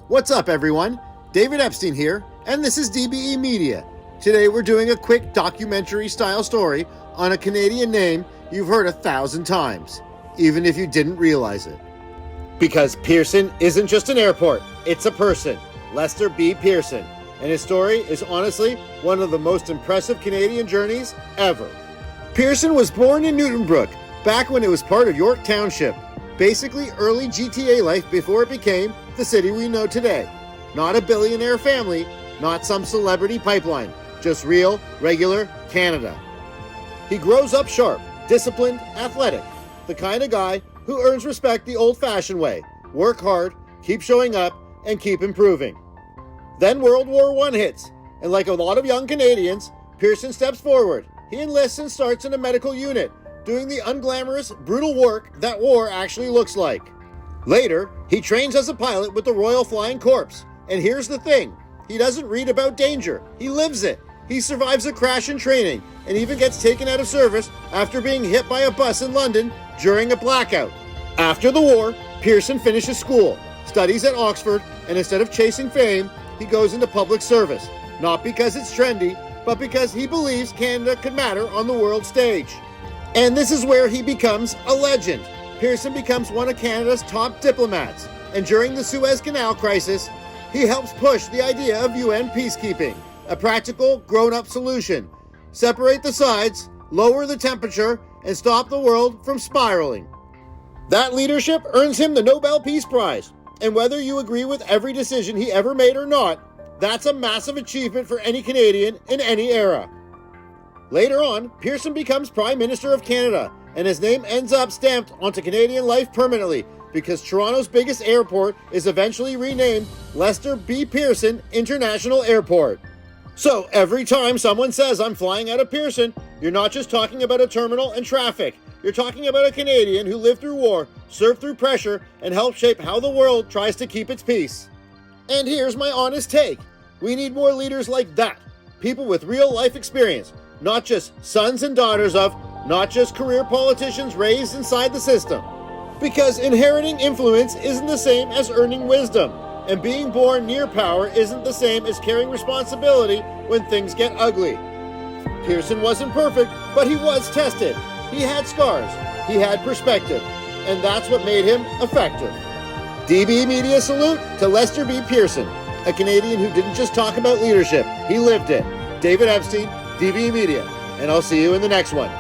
What's up, everyone? David Epstein here, and this is DBE Media. Today we're doing a quick documentary-style story on a Canadian name you've heard 1,000 times, even if you didn't realize it. Because Pearson isn't just an airport, it's a person, Lester B. Pearson, and his story is honestly one of the most impressive Canadian journeys ever. Pearson was born in Newtonbrook, back when it was part of York Township, basically early GTA life before it became the city we know today. Not a billionaire family, not some celebrity pipeline, just real, regular Canada. He grows up sharp, disciplined, athletic, the kind of guy who earns respect the old-fashioned way. Work hard, keep showing up, and keep improving. Then World War I hits, and like a lot of young Canadians, Pearson steps forward. He enlists and starts in a medical unit, doing the unglamorous, brutal work that war actually looks like. Later, he trains as a pilot with the Royal Flying Corps. And here's the thing, he doesn't read about danger, he lives it. He survives a crash in training and even gets taken out of service after being hit by a bus in London during a blackout. After the war, Pearson finishes school, studies at Oxford, and instead of chasing fame, he goes into public service. Not because it's trendy, but because he believes Canada could matter on the world stage. And this is where he becomes a legend. Pearson becomes one of Canada's top diplomats, and during the Suez Canal crisis, he helps push the idea of UN peacekeeping, a practical, grown-up solution. Separate the sides, lower the temperature, and stop the world from spiraling. That leadership earns him the Nobel Peace Prize, and whether you agree with every decision he ever made or not, that's a massive achievement for any Canadian in any era. Later on, Pearson becomes Prime Minister of Canada, and his name ends up stamped onto Canadian life permanently because Toronto's biggest airport is eventually renamed Lester B. Pearson International Airport. So every time someone says I'm flying out of Pearson, you're not just talking about a terminal and traffic. You're talking about a Canadian who lived through war, served through pressure, and helped shape how the world tries to keep its peace. And here's my honest take. We need more leaders like that. People with real life experience. Not just sons and daughters of, not just career politicians raised inside the system. Because inheriting influence isn't the same as earning wisdom, and being born near power isn't the same as carrying responsibility when things get ugly. Pearson wasn't perfect, but he was tested. He had scars, he had perspective, and that's what made him effective. DB Media salute to Lester B. Pearson, a Canadian who didn't just talk about leadership, he lived it. David Epstein, DB Media, and I'll see you in the next one.